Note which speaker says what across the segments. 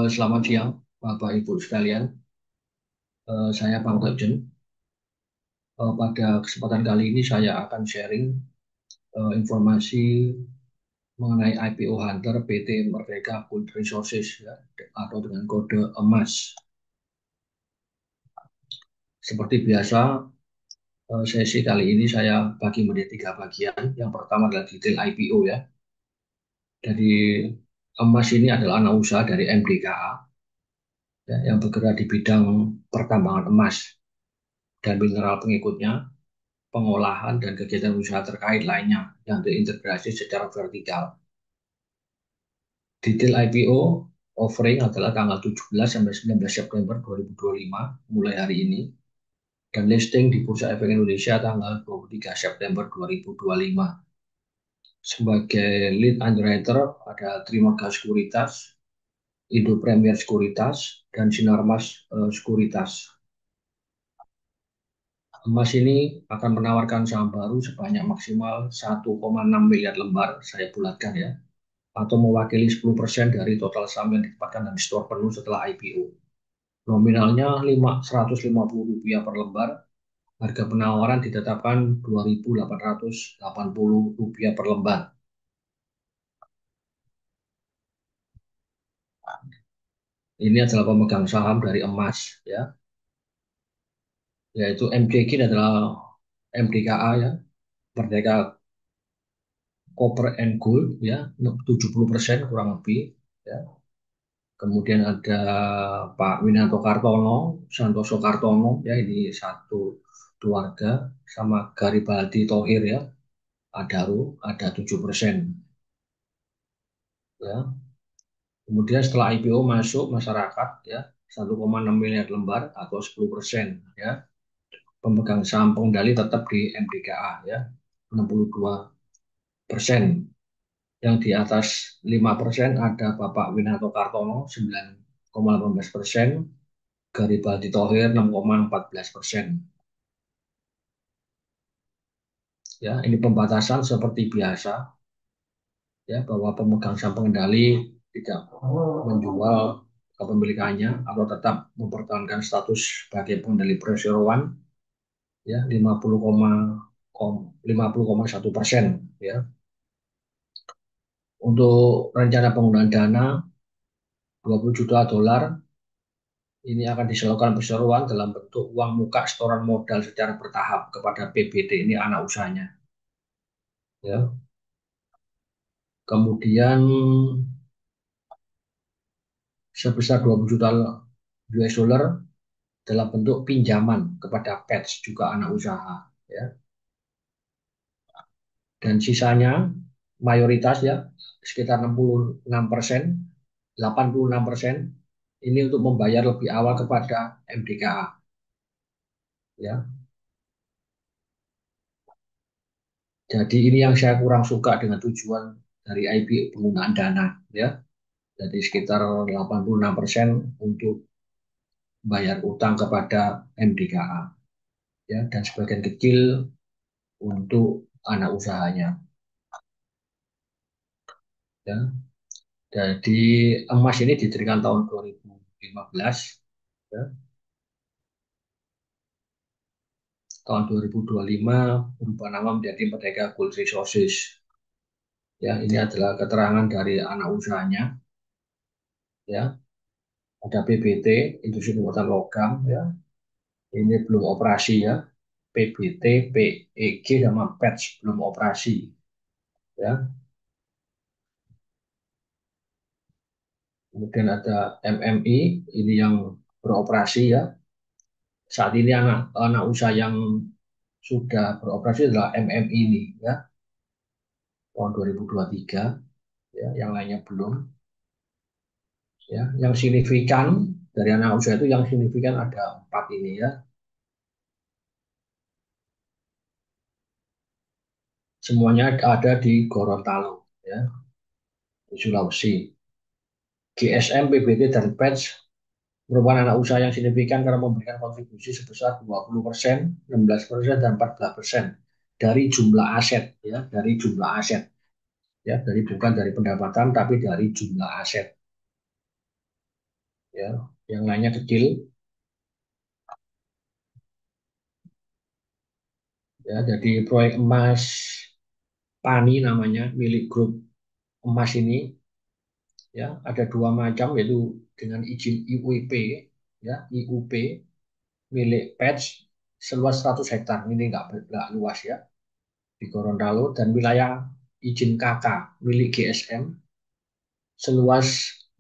Speaker 1: Selamat siang, Bapak Ibu sekalian. Saya Bang Tejen. Pada kesempatan kali ini saya akan sharing informasi mengenai IPO Hunter PT Merdeka Gold Resources ya, atau dengan kode emas. Seperti biasa, sesi kali ini saya bagi menjadi tiga bagian. Yang pertama adalah detail IPO ya. Jadi emas ini adalah anak usaha dari MDKA ya, yang bergerak di bidang pertambangan emas dan mineral pengikutnya, pengolahan dan kegiatan usaha terkait lainnya yang terintegrasi secara vertikal. Detail IPO offering adalah tanggal 17 sampai 19 September 2025 mulai hari ini, dan listing di Bursa Efek Indonesia tanggal 23 September 2025. Sebagai lead underwriter ada Trimorga Sekuritas, Indo Premier Sekuritas, dan Sinarmas Sekuritas. Emas ini akan menawarkan saham baru sebanyak maksimal 1,6 miliar lembar, saya bulatkan ya, atau mewakili 10% dari total saham yang ditempatkan dalam store penuh setelah IPO. Nominalnya Rp150 per lembar, harga penawaran ditetapkan Rp2.880 per lembar. Ini adalah pemegang saham dari emas, ya, yaitu MCG adalah MDKA ya, Merdeka Copper and Gold ya, 70% kurang lebih ya. Kemudian ada Pak Winanto Kartono, Santoso Kartono, ya ini satu keluarga, sama Garibaldi Thohir ya, Adaru, ada 7%. Ya. Kemudian setelah IPO masuk masyarakat ya, 1,6 miliar lembar atau 10%. Ya. Pemegang saham pengendali tetap di MDKA ya, 62%. Yang di atas 5% ada Bapak Winanto Kartono, 9,18%. Garibaldi Thohir 6,14%. Ya, ini pembatasan seperti biasa ya, bahwa pemegang saham pengendali tidak menjual kepemilikannya atau tetap mempertahankan status sebagai pengendali perseroan ya, 50,1% ya. Untuk rencana penggunaan dana $20 juta ini akan disalurkan perseroan dalam bentuk uang muka setoran modal secara bertahap kepada PBD, ini anak usahanya ya. Kemudian sebesar 20 juta US dollar dalam bentuk pinjaman kepada PETS, juga anak usaha ya. Dan sisanya mayoritas ya, sekitar 66%, 86% ini untuk membayar lebih awal kepada MDKA ya. Jadi ini yang saya kurang suka dengan tujuan dari IPO penggunaan dana ya. Jadi sekitar 86% untuk bayar utang kepada MDKA ya, dan sebagian kecil untuk anak usahanya ya. Jadi emas ini didirikan tahun 2015 ya. Tahun 2025 berubah nama menjadi Merdeka Gold Resources. Ya, ini adalah keterangan dari anak usahanya ya. Ada PBT, Industri Pembuatan Logam ya. Ini belum operasi ya. PBT, PEG sama PETS belum operasi ya. Kemudian ada MMI, ini yang beroperasi ya. Saat ini anak anak usaha yang sudah beroperasi adalah MMI ini ya, tahun 2023 ya, yang lainnya belum ya. Yang signifikan dari anak usaha itu, yang signifikan ada empat ini ya, semuanya ada di Gorontalo ya, di Sulawesi. GSM, PBT, dan PETS merupakan anak usaha yang signifikan karena memberikan kontribusi sebesar 20%, 16%, dan 14% dari jumlah aset ya, dari jumlah aset ya, dari bukan dari pendapatan tapi dari jumlah aset. ya. Yang lainnya kecil, ya. Jadi proyek emas Pani namanya milik grup emas ini, ya. Ada dua macam yaitu dengan izin IUP, ya, IUP milik Patch seluas 100 hektar. Ini nggak luas ya di Gorontalo, dan wilayah izin KK milik GSM seluas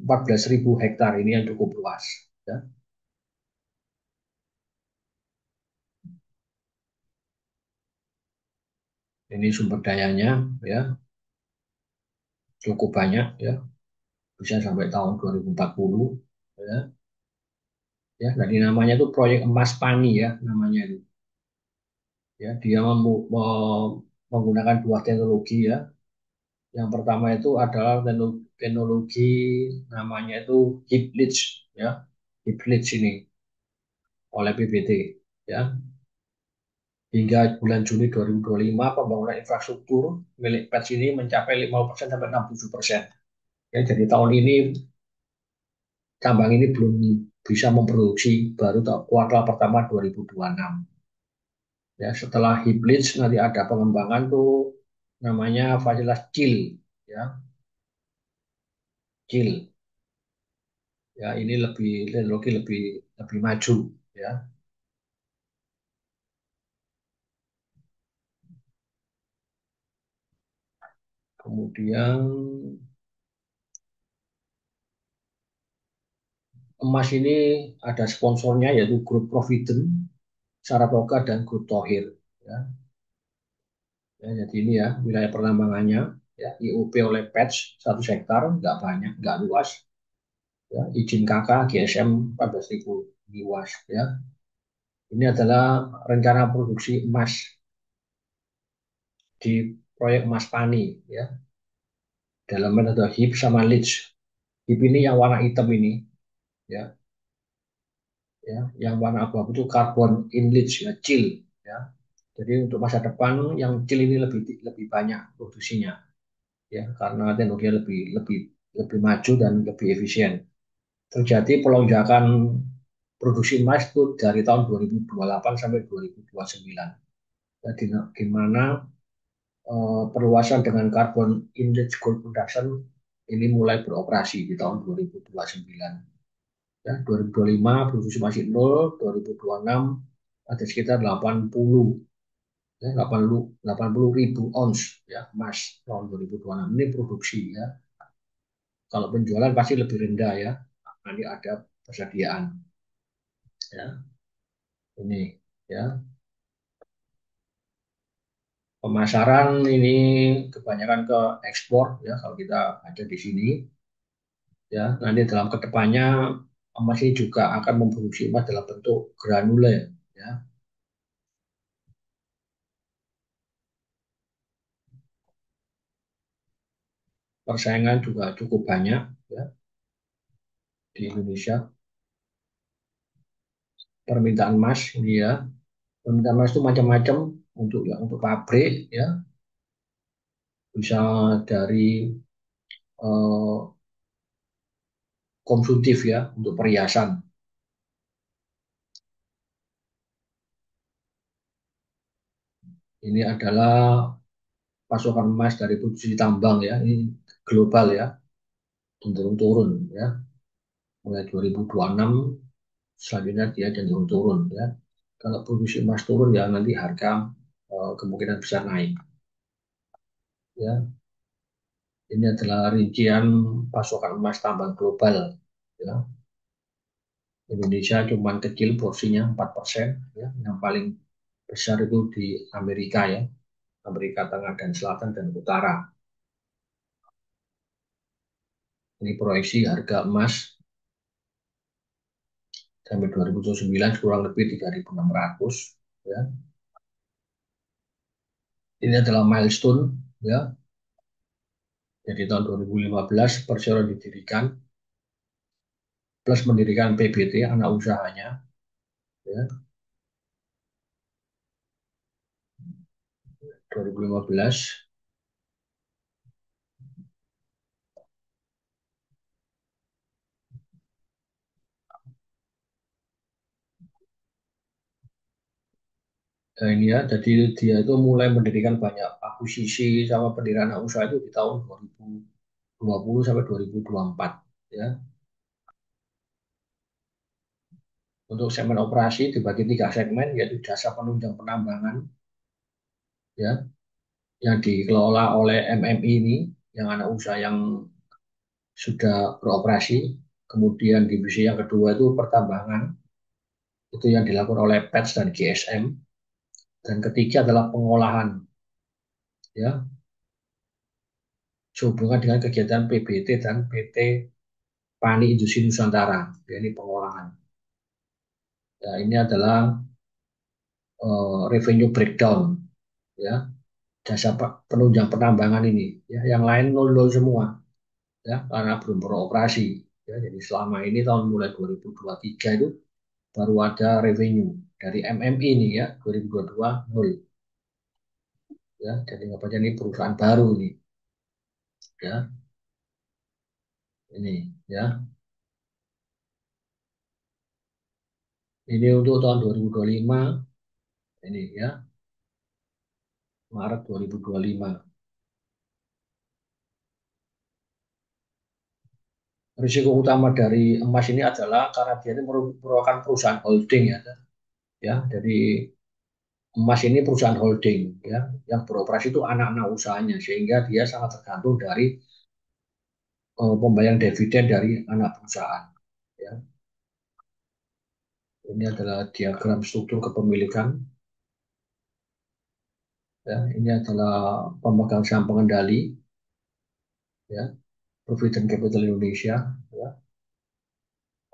Speaker 1: 14.000 hektar. Ini yang cukup luas, ya. Ini sumber dayanya, ya, cukup banyak, ya, bisa sampai tahun 2040, ya. Ya, jadi namanya itu proyek emas Pani ya namanya itu. Ya, dia menggunakan dua teknologi ya. Yang pertama itu adalah teknologi namanya itu heap leach ya. Heap leach ini oleh PBT ya. Hingga bulan Juni 2025 pembangunan infrastruktur milik PETS ini mencapai 50% sampai 67%. Ya, jadi tahun ini tambang ini belum bisa memproduksi, baru kuartal pertama 2026. Ya, setelah heap leach nanti ada pengembangan tuh namanya fasilitas chill ya, chill. Ya, ini lebih teknologi lebih lebih maju ya. Kemudian emas ini ada sponsornya yaitu Grup Provident, Saratoga dan Grup Thohir ya. Ya, jadi ini ya wilayah penambangannya, ya, IUP oleh Patch 1 hektar, nggak banyak, nggak luas, ya. Izin KK GSM 14.000 luas ya. Ini adalah rencana produksi emas di proyek Emas Pani ya. Dalam metode HIP sama leach. HIP ini yang warna hitam ini ya, ya. Yang warna abu-abu itu carbon in leach ya, chill ya. Jadi untuk masa depan yang chill ini lebih lebih banyak produksinya ya, karena teknologinya lebih lebih lebih maju dan lebih efisien. Terjadi pelonjakan produksi emas itu dari tahun 2028 sampai 2029. Ya, di mana perluasan dengan carbon index gold production ini mulai beroperasi di tahun 2029. Ya, 2025 produksi masih nol, 2026 ada sekitar 80, ya, 80 ribu ons ya emas tahun 2026 ini produksi ya. Kalau penjualan pasti lebih rendah ya. Nanti ada persediaan ya. Ini ya. Pemasaran ini kebanyakan ke ekspor ya kalau kita ada di sini ya. Nanti dalam kedepannya emas ini juga akan memproduksi emas dalam bentuk granuler ya. Persaingan juga cukup banyak ya di Indonesia. Permintaan emas ini ya. Permintaan emas itu macam-macam, untuk ya untuk pabrik ya, bisa dari eh, konsumtif ya untuk perhiasan. Ini adalah pasokan emas dari produksi tambang ya. Ini global ya, cenderung turun ya. Mulai 2026 selanjutnya dia cenderung turun ya. Kalau produksi emas turun ya nanti harga kemungkinan besar naik ya. Ini adalah rincian pasokan emas tambang global ya. Indonesia cuma kecil porsinya 4% ya. Yang paling besar itu di Amerika ya. Amerika Tengah dan Selatan dan Utara. Ini proyeksi harga emas sampai 2029 kurang lebih 3.600 ya. Ini adalah milestone ya. Jadi tahun 2015 Persero didirikan plus mendirikan PBT anak usahanya ya. 2015. Nah, ini ya, jadi dia itu mulai mendirikan banyak akuisisi sama pendirian anak usaha itu di tahun 2020 sampai 2024 ya. Untuk segmen operasi dibagi tiga segmen yaitu jasa penunjang penambangan ya yang dikelola oleh MMI ini yang anak usaha yang sudah beroperasi. Kemudian divisi yang kedua itu pertambangan itu yang dilakukan oleh PETS dan GSM. Dan ketiga adalah pengolahan ya sehubungan dengan kegiatan PBT dan PT Pani Industri Nusantara. Ya, ini pengolahan. Ya, ini adalah revenue breakdown ya jasa penunjang penambangan ini ya yang lain nol semua ya karena belum beroperasi ya jadi selama ini tahun mulai 2023 itu baru ada revenue dari MMI ini ya 2022 nol ya jadi apa aja ini perusahaan baru nih ya ini ya ini untuk tahun 2025 ini ya Maret 2025. Risiko utama dari emas ini adalah karena dia ini merupakan perusahaan holding ya jadi emas ini perusahaan holding ya yang beroperasi itu anak-anak usahanya sehingga dia sangat tergantung dari pembayaran dividen dari anak perusahaan ya. Ini adalah diagram struktur kepemilikan ya. Ini adalah pemegang saham pengendali ya Provident Capital Indonesia ya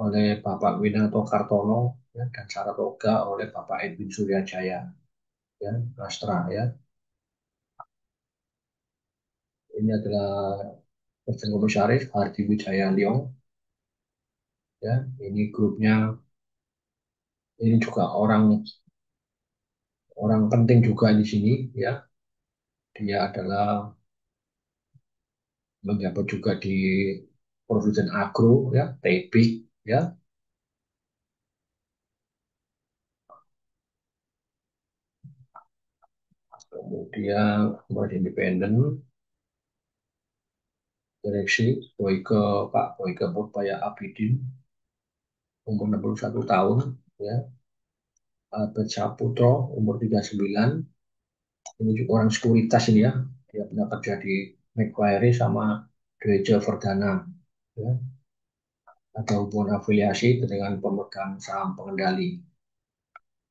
Speaker 1: oleh Bapak Winanto Kartono ya, dan Saratoga oleh Bapak Edwin Suryajaya ya Rastra ya. Ini adalah Presiden Komisaris Hardi Wijaya Leong ya. Ini grupnya ini juga orang orang penting juga di sini ya. Dia adalah menjabat juga di Produsen Agro ya, Tebik ya. Kemudian Board Independen, Direksi Pak Boyke Purbaya Abidin, umur 61 tahun ya. Albert Saputro, umur 39. Ini juga orang sekuritas ini ya. Dia pernah kerja di Macquarie sama Gereja Verdana ya. Ada hubungan afiliasi dengan pemegang saham pengendali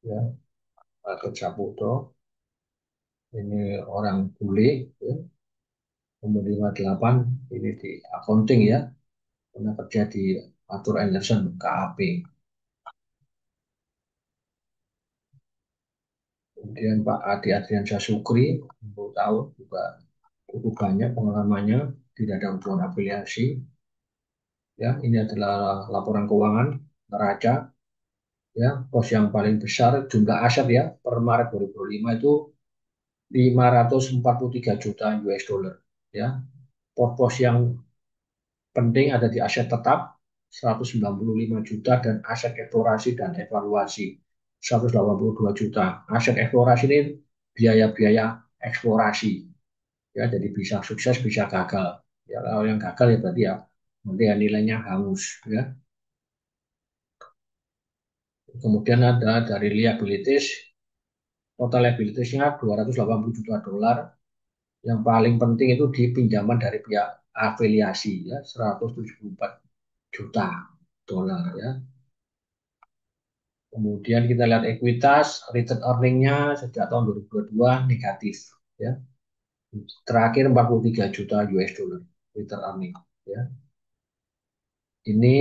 Speaker 1: ya. Albert Saputro ini orang bule ya, umur 58 ini di accounting ya pernah kerja di Arthur Anderson KAP. Kemudian Pak Adi Adriansyah Sukri 10 tahun juga cukup banyak pengalamannya tidak ada hubungan afiliasi ya ini adalah laporan keuangan neraca ya pos yang paling besar jumlah aset ya per Maret 2025 itu 543 juta US dollar ya pos yang penting ada di aset tetap 195 juta dan aset eksplorasi dan evaluasi 182 juta. Aset eksplorasi ini biaya-biaya eksplorasi ya jadi bisa sukses bisa gagal. Ya kalau yang gagal ya berarti ya nanti ya nilainya hangus ya. Kemudian ada dari liabilities total liabilitiesnya 280 juta dolar. Yang paling penting itu di pinjaman dari pihak afiliasi ya 174 juta dolar ya. Kemudian kita lihat ekuitas, return earning-nya sejak tahun 2022 negatif. Ya. Terakhir 43 juta US dollar return earning. Ya. Ini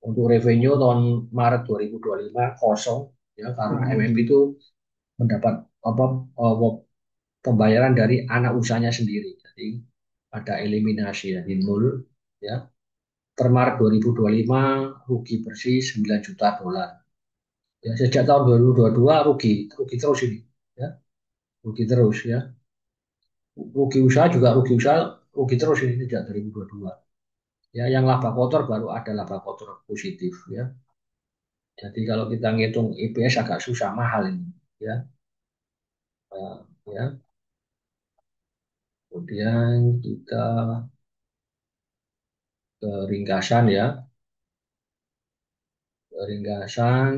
Speaker 1: untuk revenue tahun Maret 2025 kosong ya karena MMP itu mendapat apa pembayaran dari anak usahanya sendiri. Jadi ada eliminasi jadi nol ya. Per Maret 2025 rugi bersih 9 juta dolar. Ya, sejak tahun 2022 rugi, rugi terus ini. Ya, rugi terus ya. Rugi usaha juga rugi usaha, rugi terus ini sejak 2022. Ya, yang laba kotor baru ada laba kotor positif ya. Jadi kalau kita ngitung EPS agak susah mahal ini ya. Ya, kemudian kita ke ringkasan ya. Ke ringkasan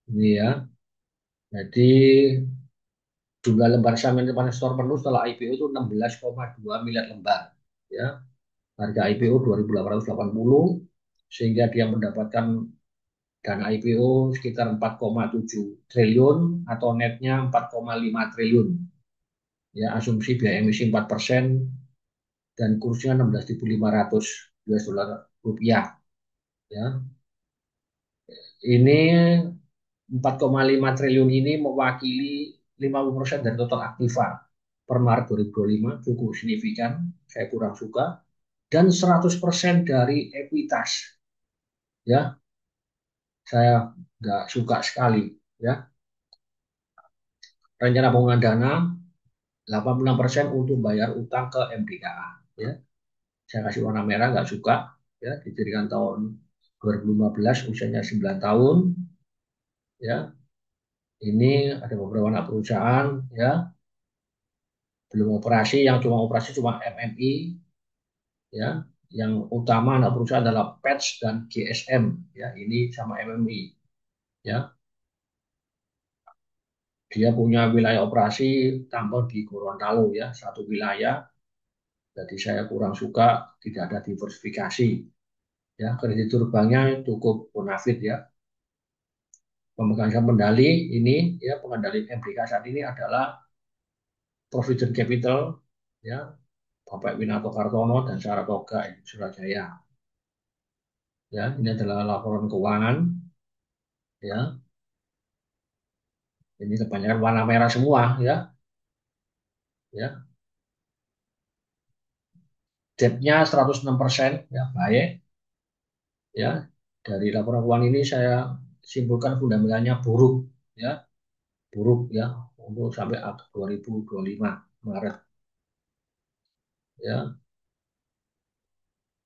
Speaker 1: ini ya. Jadi jumlah lembar saham yang investor penuh setelah IPO itu 16,2 miliar lembar. Ya, harga IPO 2.880 sehingga dia mendapatkan dana IPO sekitar 4,7 triliun atau netnya 4,5 triliun. Ya, asumsi biaya emisi 4% dan kursnya 16.500 US dollar rupiah. Ya, ini 4,5 triliun ini mewakili 50% dari total aktiva per Maret 2025, cukup signifikan, saya kurang suka, dan 100% dari ekuitas. Ya, saya nggak suka sekali. Ya, rencana penggunaan dana 86% untuk bayar utang ke MDKA. Ya, saya kasih warna merah nggak suka. Ya, didirikan tahun 2015, usianya 9 tahun. Ya, ini ada beberapa anak perusahaan. Ya, belum operasi, yang cuma operasi cuma MMI. Ya, yang utama anak perusahaan adalah Pets dan GSM. Ya, ini sama MMI. Ya, dia punya wilayah operasi tambah di Gorontalo ya, satu wilayah. Jadi saya kurang suka tidak ada diversifikasi. Ya, kreditur banknya cukup bonafit ya. Pemegang saham pendali ini ya, pengendali MBK saat ini adalah Provident Capital ya, Bapak Winato Kartono dan Saratoga Surabaya. Ya, ini adalah laporan keuangan ya. Ini kebanyakan warna merah semua ya. Ya, debt-nya 106% ya, baik ya. Dari laporan keuangan ini saya simpulkan fundamentalnya buruk ya, buruk ya untuk sampai 2025 Maret ya.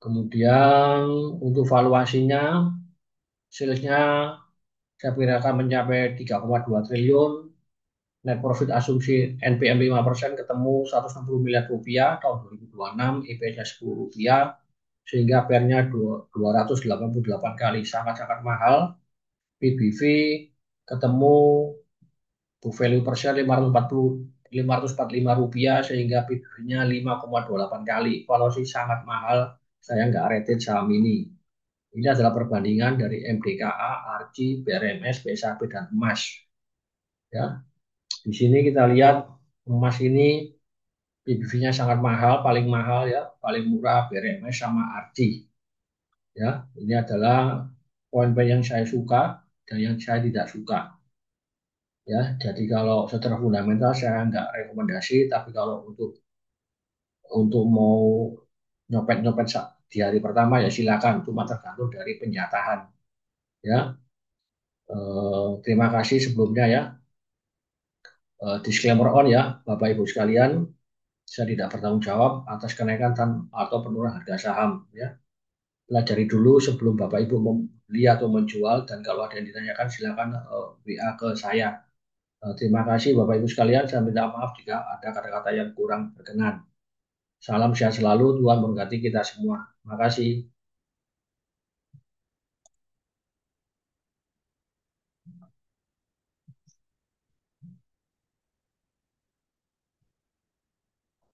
Speaker 1: Kemudian untuk valuasinya, salesnya saya perkirakan mencapai 3,2 triliun, net profit asumsi NPM 5% ketemu 160 miliar rupiah tahun 2026, EPS-nya 10 rupiah, sehingga PR-nya 288 kali, sangat-sangat mahal. PBV ketemu book value per share 545 rupiah sehingga PBV-nya 5,28 kali. Valuasi sangat mahal, saya nggak rated saham ini. Ini adalah perbandingan dari MDKA, ARCI, BRMS, BSAP, dan emas. Ya, di sini kita lihat emas ini PBV-nya sangat mahal, paling mahal ya, paling murah BRMS sama ARCI. Ya, ini adalah poin-poin yang saya suka dan yang saya tidak suka. Ya, jadi kalau secara fundamental saya nggak rekomendasi, tapi kalau untuk mau nyopet-nyopet di hari pertama ya silakan, cuma tergantung dari penjatahan. Ya, terima kasih sebelumnya ya. Disclaimer on ya, Bapak Ibu sekalian, saya tidak bertanggung jawab atas kenaikan atau penurunan harga saham. Ya, pelajari dulu sebelum Bapak Ibu membeli atau menjual, dan kalau ada yang ditanyakan silakan WA ke saya. Terima kasih Bapak Ibu sekalian, saya minta maaf jika ada kata-kata yang kurang berkenan. Salam sehat selalu, Tuhan memberkati kita semua. Terima kasih.